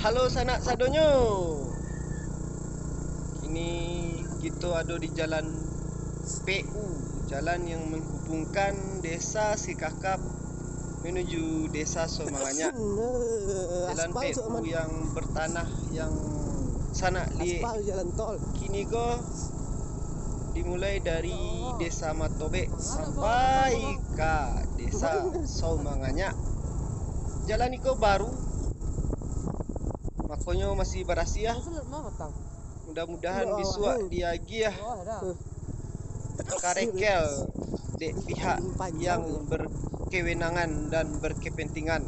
Halo sanak sadonyo. Kini kita ada di jalan PU, jalan yang menghubungkan desa Sikakap menuju desa Somanganyak. Jalan PU yang bertanah yang sanak liek. Jalan tol. Kini go dimulai dari desa Matobe sampai ke desa Somanganyak. Jalan itu baru, makanya masih berasia. Mudah-mudahan besok dia lagi ya karekel dek pihak yang berkewenangan dan berkepentingan.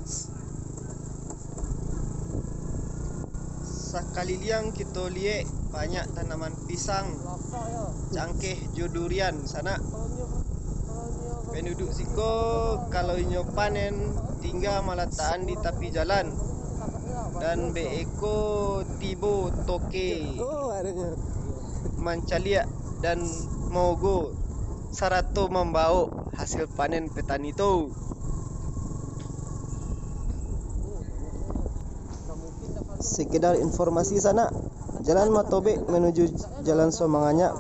Sekali liang kita lihat banyak tanaman pisang, cangkeh, jodurian sana. Penduduk siko kalau inyo panen tinggal malataan di tepi jalan dan beeko tibo toke mancaliak dan mogo sarato membawa hasil panen petani itu. Sekedar informasi sana, jalan Matobe menuju jalan Somanganyak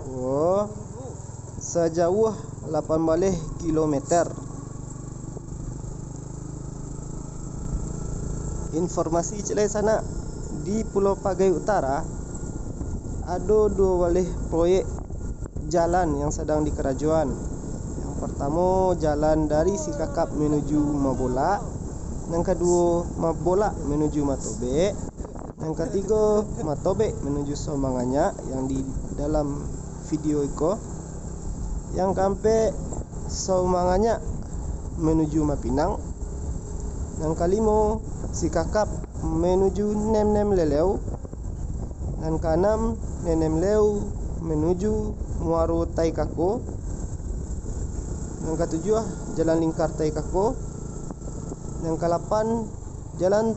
sejauh 18 kilometer. Informasi celai sana, di Pulau Pagai Utara ada dua walih proyek jalan yang sedang dikerajuan. Yang pertama jalan dari Sikakap menuju Mabola, yang kedua Mabola menuju Matobe, yang ketiga Matobe menuju Somanganyak yang di dalam video itu, yang keempat Somanganyak menuju Mapinang, yang kelima Sikakap menuju Nem Leleu, dan keenam Nem Leleu menuju Muaro Taikako, yang ketujuh jalan lingkar Taikako, yang ke-8 jalan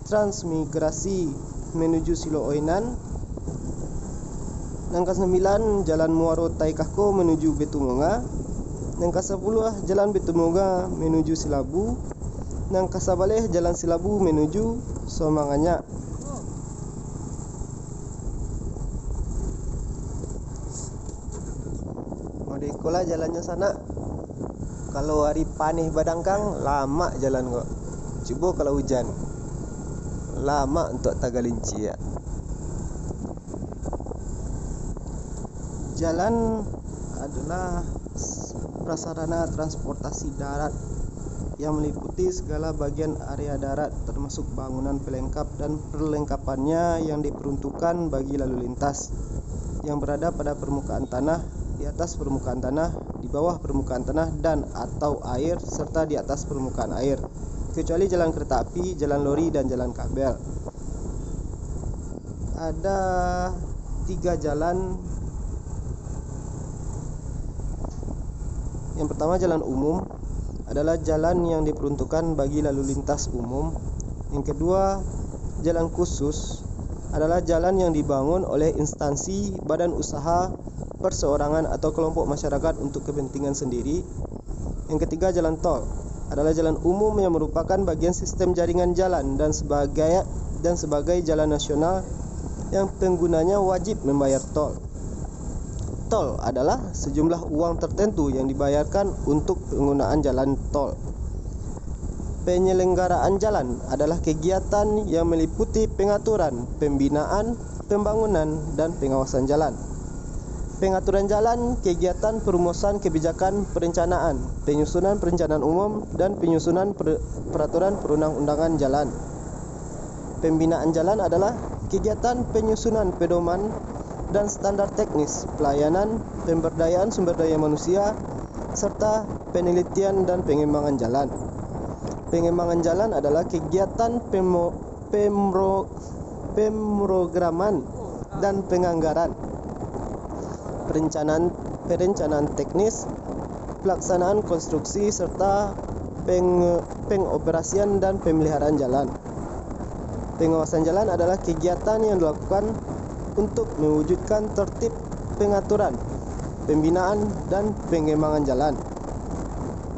transmigrasi menuju Silo Oinan, yang ke-9 jalan Muaro Taikako menuju Betumonga, yang ke-10 jalan Betumonga menuju Silabu, yang ke-11 jalan Silabu menuju Somanganyak. Modikola jalannya sana. Kalau hari panih badangkang lama jalan kok. Coba kalau hujan lama untuk Tagalinci ya. Jalan adalah prasarana transportasi darat yang meliputi segala bagian area darat termasuk bangunan pelengkap dan perlengkapannya yang diperuntukkan bagi lalu lintas yang berada pada permukaan tanah, di atas permukaan tanah, di bawah permukaan tanah dan atau air serta di atas permukaan air, kecuali jalan kereta api, jalan lori dan jalan kabel. Ada 3 jalan. Yang pertama jalan umum adalah jalan yang diperuntukkan bagi lalu lintas umum. Yang kedua, jalan khusus adalah jalan yang dibangun oleh instansi, badan usaha, perseorangan atau kelompok masyarakat untuk kepentingan sendiri. Yang ketiga, jalan tol adalah jalan umum yang merupakan bagian sistem jaringan jalan dan sebagai jalan nasional yang penggunanya wajib membayar tol. Tol adalah sejumlah uang tertentu yang dibayarkan untuk penggunaan jalan tol. Penyelenggaraan jalan adalah kegiatan yang meliputi pengaturan, pembinaan, pembangunan, dan pengawasan jalan. Pengaturan jalan, kegiatan perumusan kebijakan perencanaan, penyusunan perencanaan umum, dan penyusunan peraturan perundang-undangan jalan. Pembinaan jalan adalah kegiatan penyusunan pedoman dan standar teknis, pelayanan, pemberdayaan sumber daya manusia, serta penelitian dan pengembangan jalan. Pengembangan jalan adalah kegiatan pemrograman dan penganggaran, perencanaan teknis, pelaksanaan konstruksi, serta pengoperasian dan pemeliharaan jalan. Pengawasan jalan adalah kegiatan yang dilakukan untuk mewujudkan tertib pengaturan, pembinaan, dan pengembangan jalan.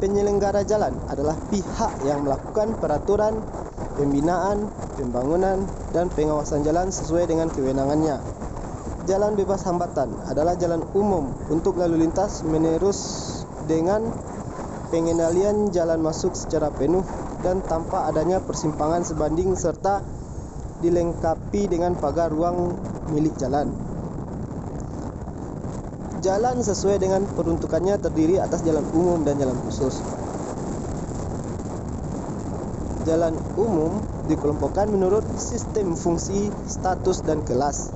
Penyelenggara jalan adalah pihak yang melakukan peraturan, pembinaan, pembangunan, dan pengawasan jalan sesuai dengan kewenangannya. Jalan bebas hambatan adalah jalan umum untuk lalu lintas menerus dengan pengendalian jalan masuk secara penuh dan tanpa adanya persimpangan sebanding serta dilengkapi dengan pagar ruang milik jalan. Jalan sesuai dengan peruntukannya terdiri atas jalan umum dan jalan khusus. Jalan umum dikelompokkan menurut sistem fungsi, status, dan kelas.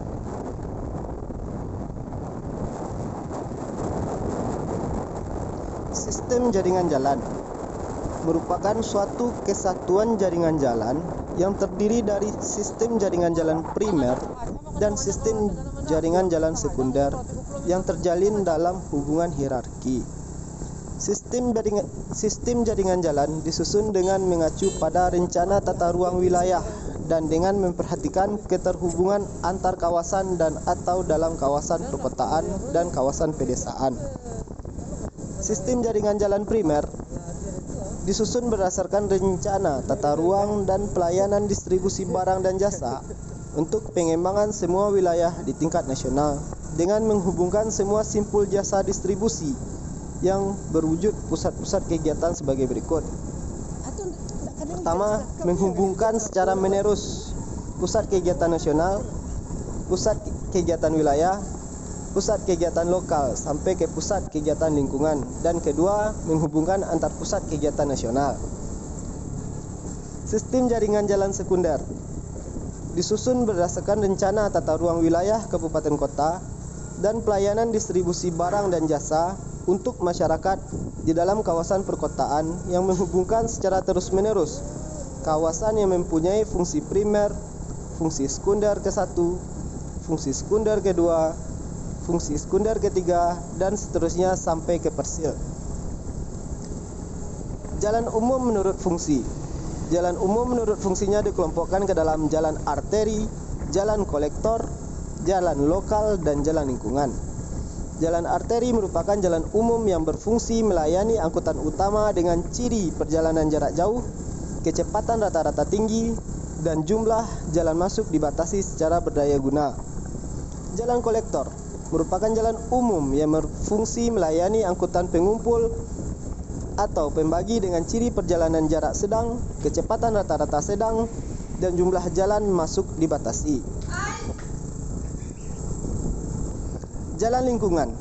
Sistem jaringan jalan merupakan suatu kesatuan jaringan jalan yang terdiri dari sistem jaringan jalan primer dan sistem jaringan jalan sekunder yang terjalin dalam hubungan hierarki. Sistem jaringan jalan disusun dengan mengacu pada rencana tata ruang wilayah dan dengan memperhatikan keterhubungan antar kawasan dan atau dalam kawasan perkotaan dan kawasan pedesaan. Sistem jaringan jalan primer disusun berdasarkan rencana tata ruang dan pelayanan distribusi barang dan jasa untuk pengembangan semua wilayah di tingkat nasional dengan menghubungkan semua simpul jasa distribusi yang berwujud pusat-pusat kegiatan sebagai berikut. Pertama, menghubungkan secara menerus pusat kegiatan nasional, pusat kegiatan wilayah, pusat kegiatan lokal sampai ke pusat kegiatan lingkungan, dan kedua, menghubungkan antar pusat kegiatan nasional. Sistem jaringan jalan sekunder disusun berdasarkan rencana tata ruang wilayah kabupaten kota dan pelayanan distribusi barang dan jasa untuk masyarakat di dalam kawasan perkotaan yang menghubungkan secara terus-menerus kawasan yang mempunyai fungsi primer, fungsi sekunder ke-1, fungsi sekunder ke-2, fungsi sekunder ketiga, dan seterusnya sampai ke persil. Jalan umum menurut fungsi. Jalan umum menurut fungsinya dikelompokkan ke dalam jalan arteri, jalan kolektor, jalan lokal, dan jalan lingkungan. Jalan arteri merupakan jalan umum yang berfungsi melayani angkutan utama dengan ciri perjalanan jarak jauh, kecepatan rata-rata tinggi, dan jumlah jalan masuk dibatasi secara berdaya guna. Jalan kolektor merupakan jalan umum yang berfungsi melayani angkutan pengumpul atau pembagi dengan ciri perjalanan jarak sedang, kecepatan rata-rata sedang, dan jumlah jalan masuk dibatasi. Jalan lingkungan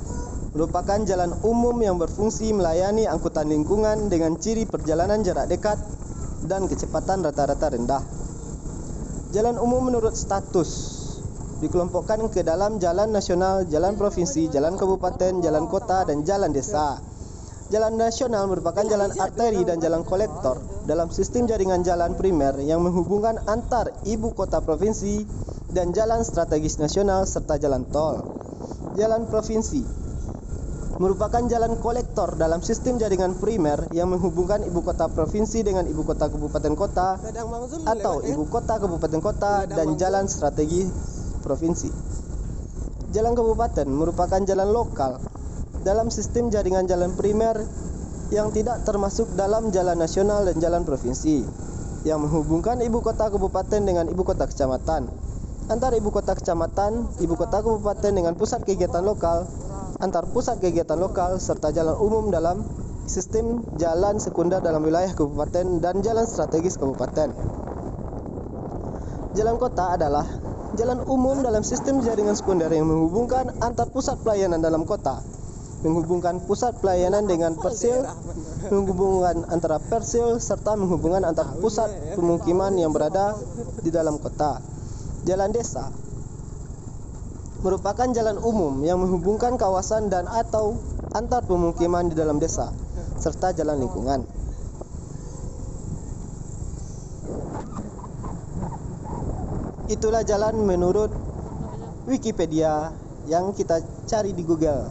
merupakan jalan umum yang berfungsi melayani angkutan lingkungan dengan ciri perjalanan jarak dekat dan kecepatan rata-rata rendah. Jalan umum menurut status dikelompokkan ke dalam jalan nasional, jalan provinsi, jalan kabupaten, jalan kota, dan jalan desa. Jalan nasional merupakan jalan arteri dan jalan kolektor dalam sistem jaringan jalan primer yang menghubungkan antar ibu kota provinsi dan jalan strategis nasional serta jalan tol. Jalan provinsi merupakan jalan kolektor dalam sistem jaringan primer yang menghubungkan ibu kota provinsi dengan ibu kota kabupaten kota atau ibu kota kabupaten kota dan jalan strategi provinsi. Jalan kabupaten merupakan jalan lokal dalam sistem jaringan jalan primer yang tidak termasuk dalam jalan nasional dan jalan provinsi yang menghubungkan ibu kota kabupaten dengan ibu kota kecamatan, antar ibu kota kecamatan, ibu kota kabupaten dengan pusat kegiatan lokal, antar pusat kegiatan lokal, serta jalan umum dalam sistem jalan sekunder dalam wilayah kabupaten dan jalan strategis kabupaten. Jalan kota adalah jalan umum dalam sistem jaringan sekunder yang menghubungkan antar pusat pelayanan dalam kota, menghubungkan pusat pelayanan dengan persil, menghubungkan antara persil, serta menghubungkan antar pusat pemukiman yang berada di dalam kota. Jalan desa merupakan jalan umum yang menghubungkan kawasan dan atau antar pemukiman di dalam desa, serta jalan lingkungan. Itulah jalan menurut Wikipedia yang kita cari di Google.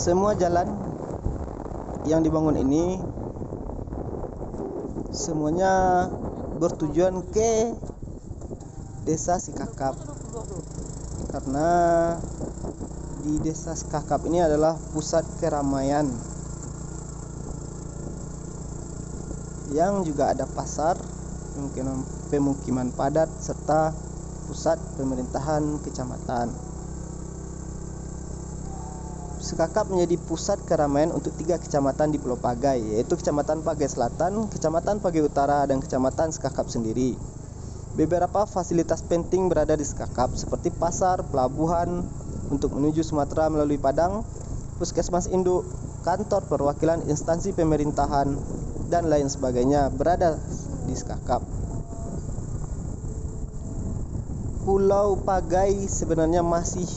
Semua jalan yang dibangun ini semuanya bertujuan ke Desa Sikakap, karena di desa Skakap ini adalah pusat keramaian yang juga ada pasar, pemukiman padat, serta pusat pemerintahan kecamatan. Skakap menjadi pusat keramaian untuk 3 kecamatan di Pulau Pagai, yaitu Kecamatan Pagai Selatan, Kecamatan Pagai Utara, dan Kecamatan Skakap sendiri. Beberapa fasilitas penting berada di Skakap seperti pasar, pelabuhan untuk menuju Sumatera melalui Padang, puskesmas induk, kantor perwakilan instansi pemerintahan, dan lain sebagainya berada di Skakap. Pulau Pagai sebenarnya masih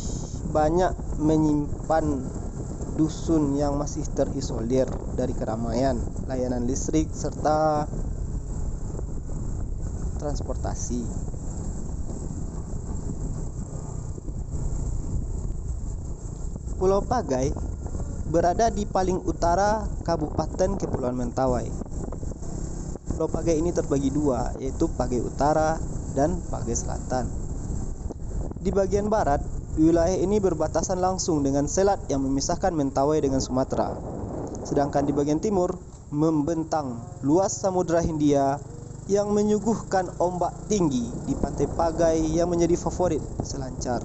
banyak menyimpan dusun yang masih terisolir dari keramaian, layanan listrik, serta transportasi. Pulau Pagai berada di paling utara Kabupaten Kepulauan Mentawai. Pulau Pagai ini terbagi 2, yaitu Pagai Utara dan Pagai Selatan. Di bagian barat, wilayah ini berbatasan langsung dengan selat yang memisahkan Mentawai dengan Sumatera. Sedangkan di bagian timur membentang luas Samudra Hindia yang menyuguhkan ombak tinggi di Pantai Pagai yang menjadi favorit peselancar.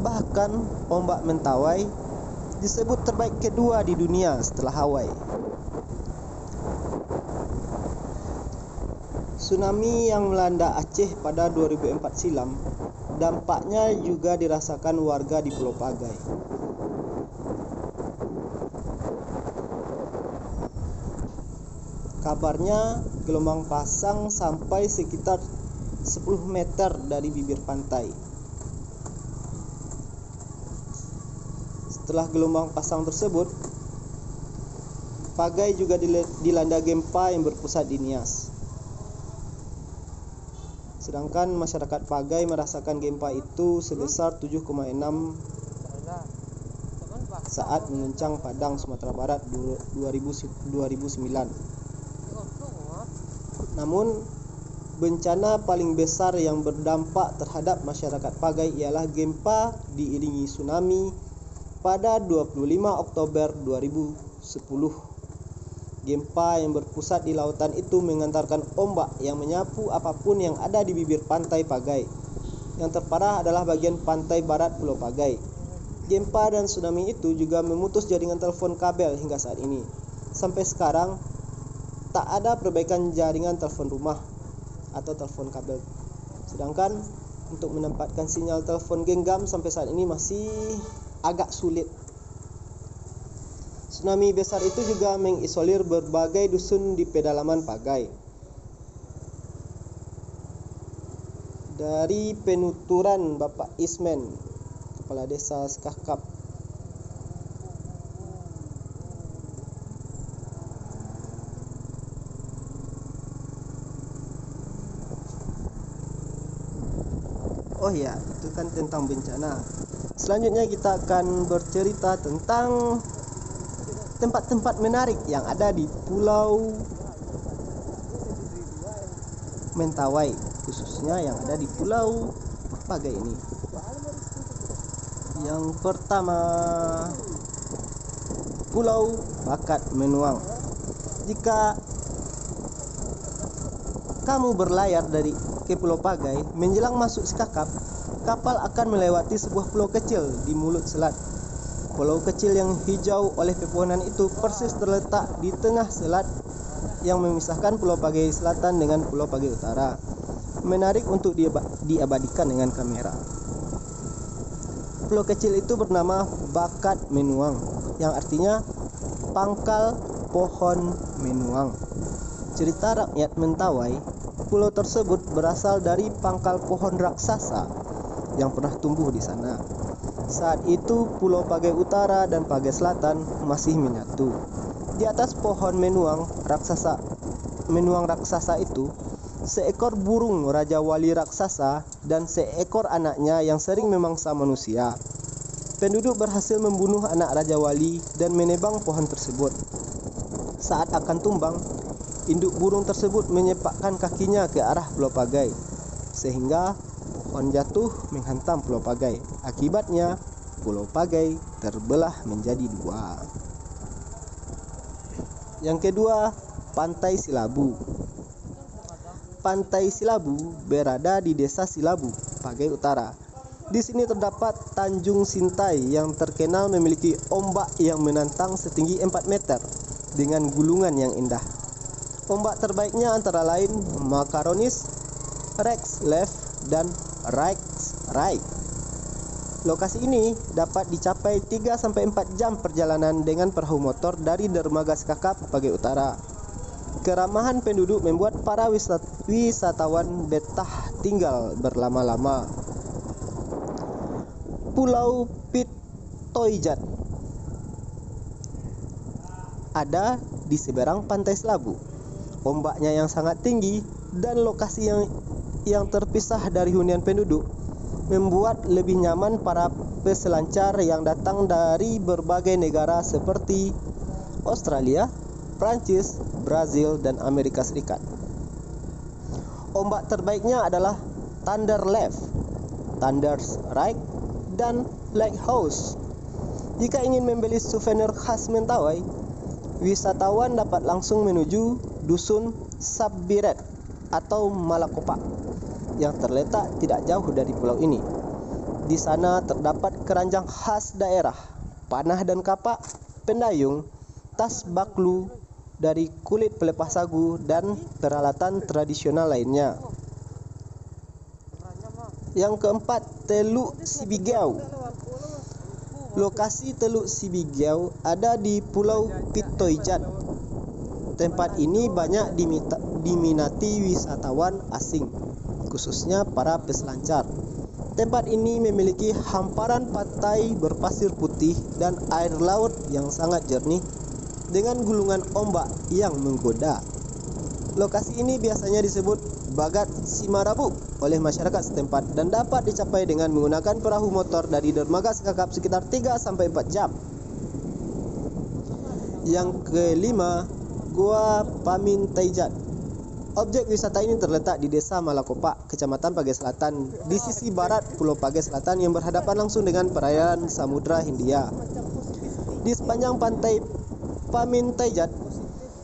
Bahkan ombak Mentawai disebut terbaik kedua di dunia setelah Hawaii. Tsunami yang melanda Aceh pada 2004 silam dampaknya juga dirasakan warga di Pulau Pagai. Kabarnya gelombang pasang sampai sekitar 10 meter dari bibir pantai. Setelah gelombang pasang tersebut, Pagai juga dilanda gempa yang berpusat di Nias. Sedangkan masyarakat Pagai merasakan gempa itu sebesar 7,6 saat mengguncang Padang, Sumatera Barat 2009. Namun, bencana paling besar yang berdampak terhadap masyarakat Pagai ialah gempa diiringi tsunami pada 25 Oktober 2010. Gempa yang berpusat di lautan itu mengantarkan ombak yang menyapu apapun yang ada di bibir pantai Pagai. Yang terparah adalah bagian pantai barat Pulau Pagai. Gempa dan tsunami itu juga memutus jaringan telepon kabel hingga saat ini. Sampai sekarang tak ada perbaikan jaringan telepon rumah atau telepon kabel. Sedangkan untuk menempatkan sinyal telepon genggam sampai saat ini masih agak sulit. Tsunami besar itu juga mengisolir berbagai dusun di pedalaman Pagai. Dari penuturan Bapak Ismen, Kepala Desa Skakap, oh ya, itu kan tentang bencana. Selanjutnya kita akan bercerita tentang tempat-tempat menarik yang ada di Pulau Mentawai, khususnya yang ada di Pulau Pagai ini. Yang pertama, Pulau Bakat Menuang. Jika kamu berlayar dari ke Pulau Pagai menjelang masuk Skakap, kapal akan melewati sebuah pulau kecil di mulut selat. Pulau kecil yang hijau oleh pepohonan itu persis terletak di tengah selat yang memisahkan Pulau Pagai Selatan dengan Pulau Pagai Utara. Menarik untuk diabadikan dengan kamera. Pulau kecil itu bernama Bakat Menuang, yang artinya pangkal pohon menuang. Cerita rakyat Mentawai, pulau tersebut berasal dari pangkal pohon raksasa yang pernah tumbuh di sana. Saat itu Pulau Pagai Utara dan Pagai Selatan masih menyatu. Di atas pohon menuang raksasa itu, seekor burung Raja Wali raksasa dan seekor anaknya yang sering memangsa manusia. Penduduk berhasil membunuh anak Raja Wali dan menebang pohon tersebut. Saat akan tumbang, induk burung tersebut menyepakkan kakinya ke arah Pulau Pagai, sehingga pohon jatuh menghantam Pulau Pagai. Akibatnya, Pulau Pagai terbelah menjadi dua. Yang kedua, Pantai Silabu. Pantai Silabu berada di Desa Silabu, Pagai Utara. Di sini terdapat Tanjung Sintai yang terkenal memiliki ombak yang menantang setinggi 4 meter dengan gulungan yang indah. Ombak terbaiknya antara lain Makaronis, Rex Left, dan Rex Right. Lokasi ini dapat dicapai 3-4 jam perjalanan dengan perahu motor dari Dermaga Sekakap, Pagai Utara. Keramahan penduduk membuat para wisatawan betah tinggal berlama-lama. Pulau Pitoijat ada di seberang Pantai Silabu. Ombaknya yang sangat tinggi dan lokasi yang terpisah dari hunian penduduk membuat lebih nyaman para peselancar yang datang dari berbagai negara seperti Australia, Prancis, Brazil, dan Amerika Serikat. Ombak terbaiknya adalah Thunder Left, Thunder's Right, dan Lighthouse. Jika ingin membeli souvenir khas Mentawai, wisatawan dapat langsung menuju Dusun Sabbiret atau Malakopa yang terletak tidak jauh dari pulau ini. Di sana terdapat keranjang khas daerah, panah dan kapak, pendayung, tas baklu dari kulit pelepah sagu, dan peralatan tradisional lainnya. Yang keempat, Teluk Sibigeau. Lokasi Teluk Sibigeau ada di Pulau Pitoijat. Tempat ini banyak diminati wisatawan asing, khususnya para peselancar. Tempat ini memiliki hamparan pantai berpasir putih dan air laut yang sangat jernih dengan gulungan ombak yang menggoda. Lokasi ini biasanya disebut Bagat Simarabu oleh masyarakat setempat dan dapat dicapai dengan menggunakan perahu motor dari Dermaga Sekakap sekitar 3-4 jam. Yang kelima, Gua Pamintaijat. Objek wisata ini terletak di Desa Malakopa, Kecamatan Pagai Selatan, di sisi barat Pulau Pagai Selatan yang berhadapan langsung dengan perairan Samudra Hindia. Di sepanjang pantai Pamintaijat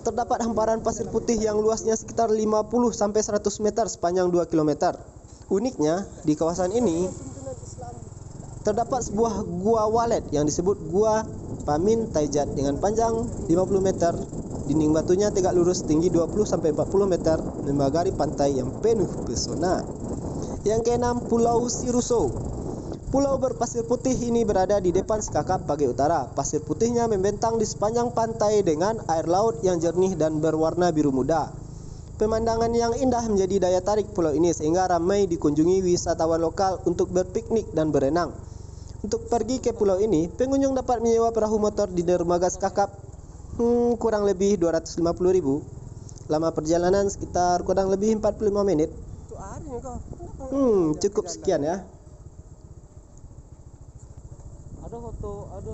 terdapat hamparan pasir putih yang luasnya sekitar 50-100 meter sepanjang 2 km. Uniknya, di kawasan ini terdapat sebuah gua walet yang disebut Gua Pamintaijat dengan panjang 50 meter. Dinding batunya tegak lurus tinggi 20-40 meter memagari pantai yang penuh pesona. Yang keenam, Pulau Siruso. Pulau berpasir putih ini berada di depan Sekakap, Pagai Utara. Pasir putihnya membentang di sepanjang pantai dengan air laut yang jernih dan berwarna biru muda. Pemandangan yang indah menjadi daya tarik pulau ini sehingga ramai dikunjungi wisatawan lokal untuk berpiknik dan berenang. Untuk pergi ke pulau ini, pengunjung dapat menyewa perahu motor di Dermaga Sekakap kurang lebih 250.000. Lama perjalanan sekitar kurang lebih 45 menit. Cukup sekian ya. Ada foto, ada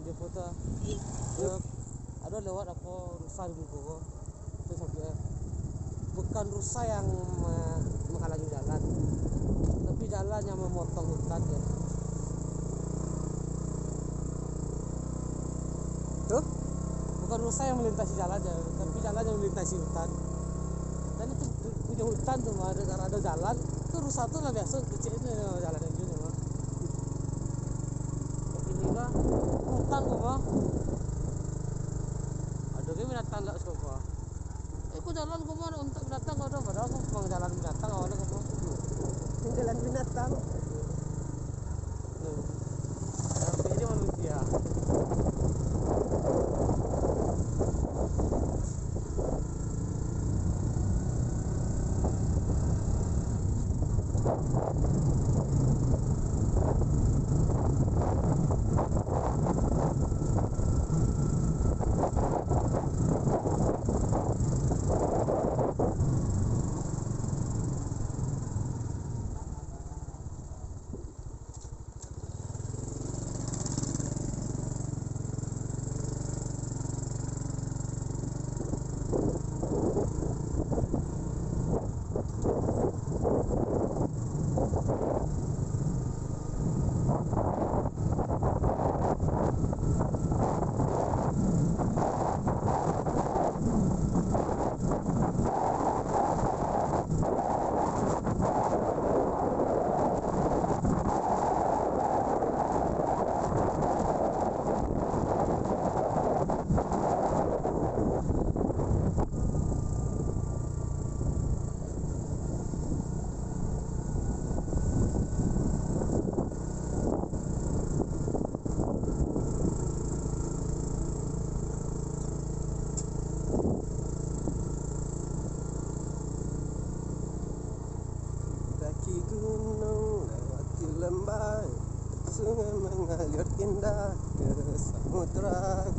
dia foto, ada lewat aku rusa di buku itu sampai bukan rusa yang menghalangi jalan, tapi jalan yang memotong hutan ya. Tuh, bukan rusa yang melintasi jalan ya, tapi jalan yang melintasi hutan. Dan itu punya hutan tuh, ada jalan. Itu rusa tuh lah biasa kecilnya jalan yang gini mah. Inilah hutan kok. Ada ke binatang tak suka. Aku jalan kok mah untuk binatang ada, padahal aku mau jalan binatang awalnya kok mah. Jalan binatang. Tapi ini manusia. mengalir indah ke samudra.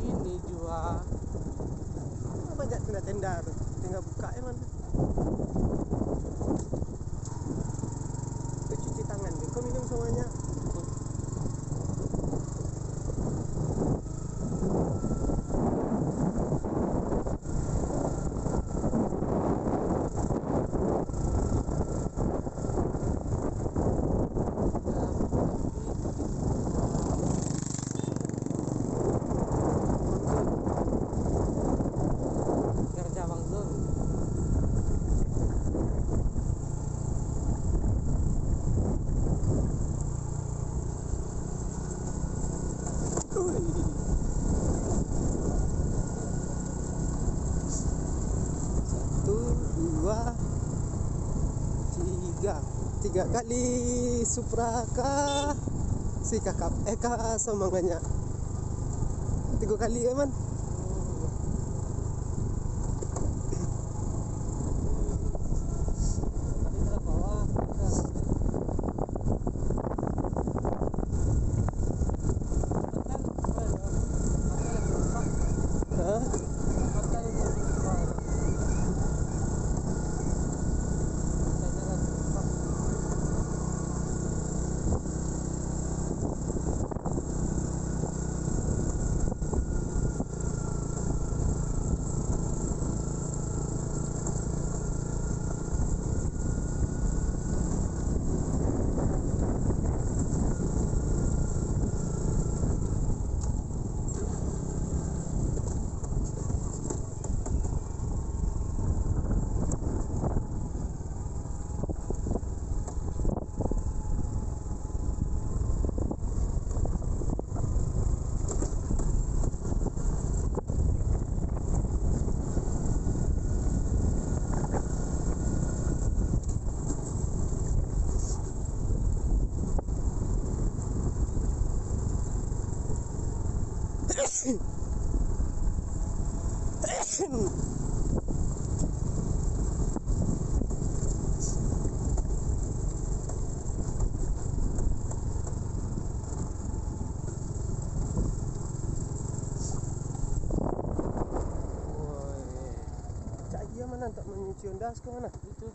Ini jua Banyak tenda-tenda tuh, tinggal buka emang. Tuh cuci tangan deh, kau minum semuanya. kerja Bang Zul. Satu, dua, tiga. Tiga kali supraka si kakap Eka semangatnya. Tiga kali emang. Tadi telah bawa Hah? Cak iya mana tak menyuci ondas ke mana? itu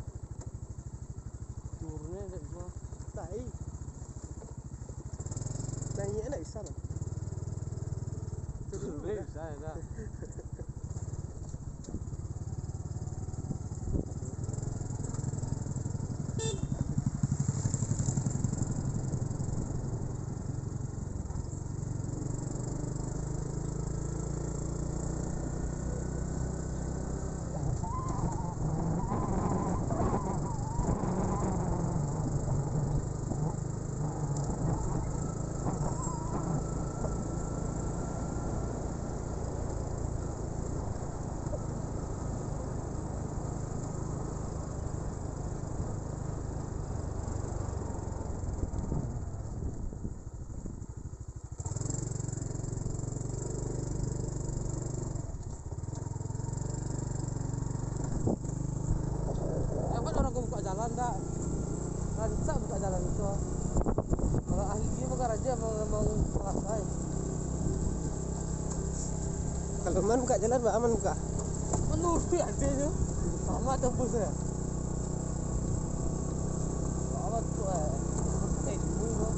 turunnya ada di mana? Naik. Naiknya enggak bisa man. Turun Turunnya udah. bisa ya. Orang gue buka jalan dah, rancak buka jalan itu. Kalau ahli dia bukan raja emang pakai. Kalau man buka jalan Pak aman buka. Menuruti aja tu, sama tembusnya. Apa tu pakai dulu tu.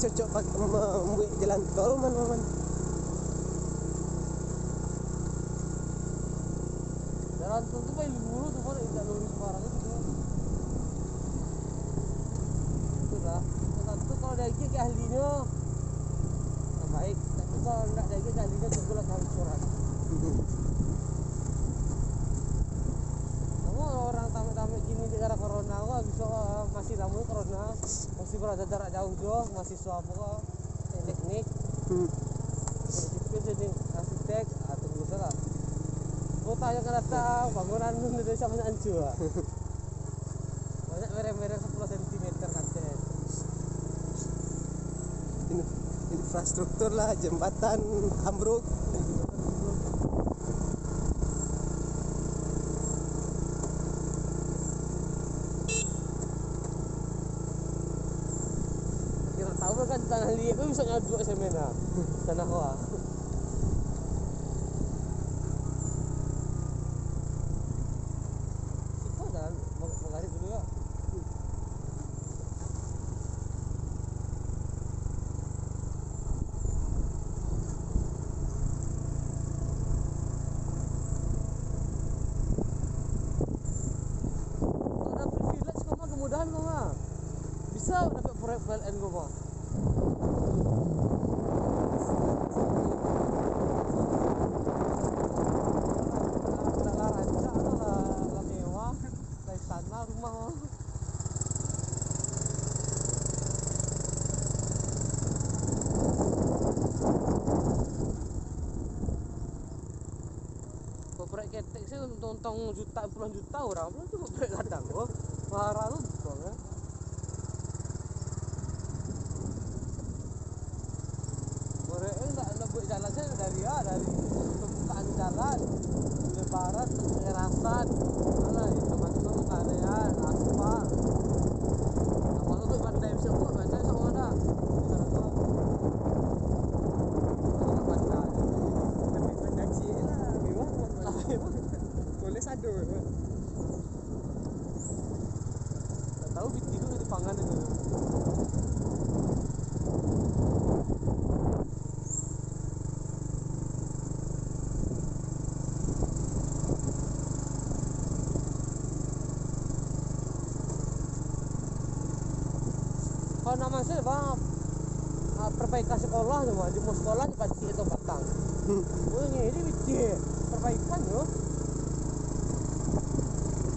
Cocok pakai membuat jalan tol man. Jalan tol tu paling dulu tu, mana tidak lurus sembarang itu. Itu dah. lagi ke ahlinya baik, tapi kalau enggak lagi ke ahlinya tunggulah kehancuran. Kamu orang tamek-tamek gini gara corona kok bisa masih lama corona, masih berada jarak jauh jo, mahasiswa apa kok teknik sipil jadi arsitek atau bisa lah. Kota yang datang bangunan Indonesia banyak hancur. Banyak merek-merek 10 cm kanten. Infrastruktur lah, jembatan ambruk. Kira tahu kan tanah liat itu bisa ngadu semena. Tanah kau. Siapa jalan mengarit dulu ya. Ada privilege kau mah, kemudahan kau mah. Bisa dapat proyek PLN kau mah. Lah rancak lah mewah, lah istana rumah mah. Proyek ketek sih untung juta puluhan juta orang, belum cuma proyek kadang kok. Marah lu kok ya. Proyek enggak buat jalannya dari pembukaan jalan, lebaran, pengerasan, mana itu macam karean, aspal. Apa tuh buat bandai bisa buat bandai sama mana? Sekarang tuh. Kalau bandai. Bandar Cie lah, mewah buat boleh sado. Tak tahu binti ku di pangan itu. Kalau nama saya bang perbaikan sekolah cuma di mau sekolah di Panci itu Batang. Oh ini bijak perbaikan yo.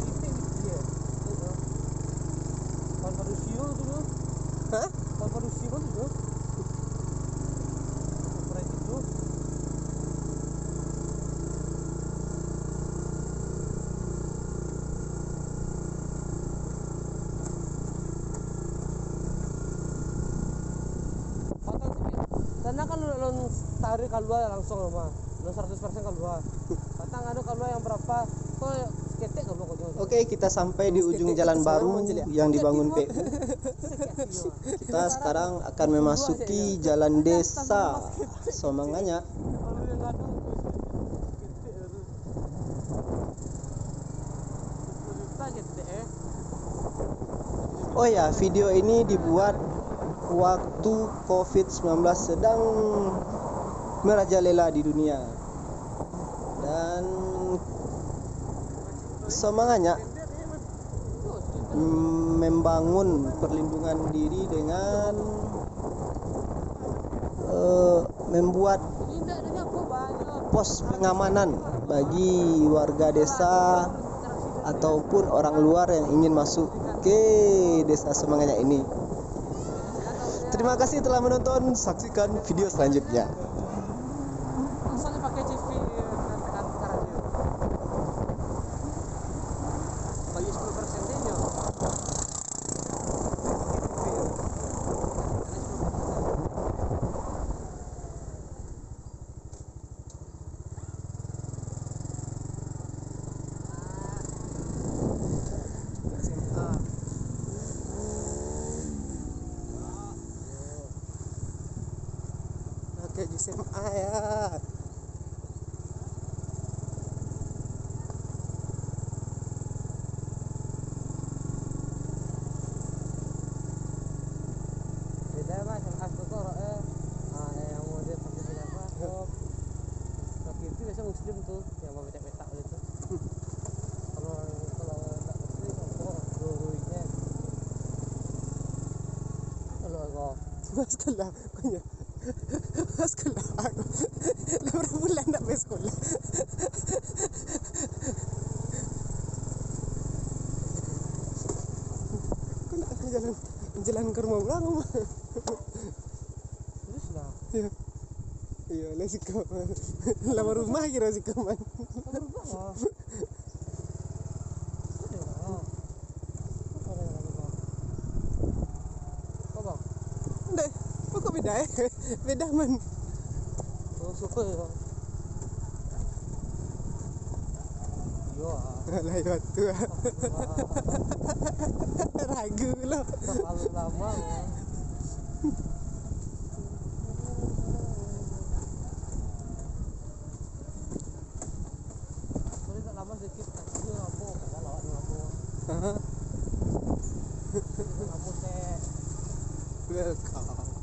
Ini bijak. Kon Parusio tu lo. Hah? Kon Parusio tu lo. Proyek itu. Karena kan lu tarik keluar langsung rumah. Lu 100% keluar. Batang anu keluar yang berapa? Kok ketek keluar kok. Oke, kita sampai di ujung jalan baru yang dibangun PU. Kita sekarang akan memasuki jalan desa Somanganya. Oh ya, video ini dibuat waktu COVID-19 sedang merajalela di dunia. Dan Somanganya membangun perlindungan diri dengan membuat pos pengamanan bagi warga desa ataupun orang luar yang ingin masuk ke desa Somanganya ini. Terima kasih telah menonton, saksikan video selanjutnya. Asalnya pakai CV tekan sekarang dia. Bagi 10% dia. Oke, SMA ya. Beda mas, aku kok yang mau dia pakai apa? Tapi itu biasa muslim tuh, yang mau petak-petak gitu. Kalau tak muslim, kok dua-duanya. Kalau sekolah punya. Sekolah aku. Berapa bulan tak pergi sekolah. Kau nak jalan ke rumah orang rumah. Terus lah. Iya, lah si kau. Lama rumah kira si kau man. Kamu berubah. Ada lah. Apa ada lagi kau? Kau bang? Ndak. Kok beda ya? Beda man. Oh super ya. Iya. Lah itu tu. Ragu lah. Terlalu lama. Boleh tak lama sedikit kasih lampu, kalau lawak di lampu. Lampu teh. Welcome.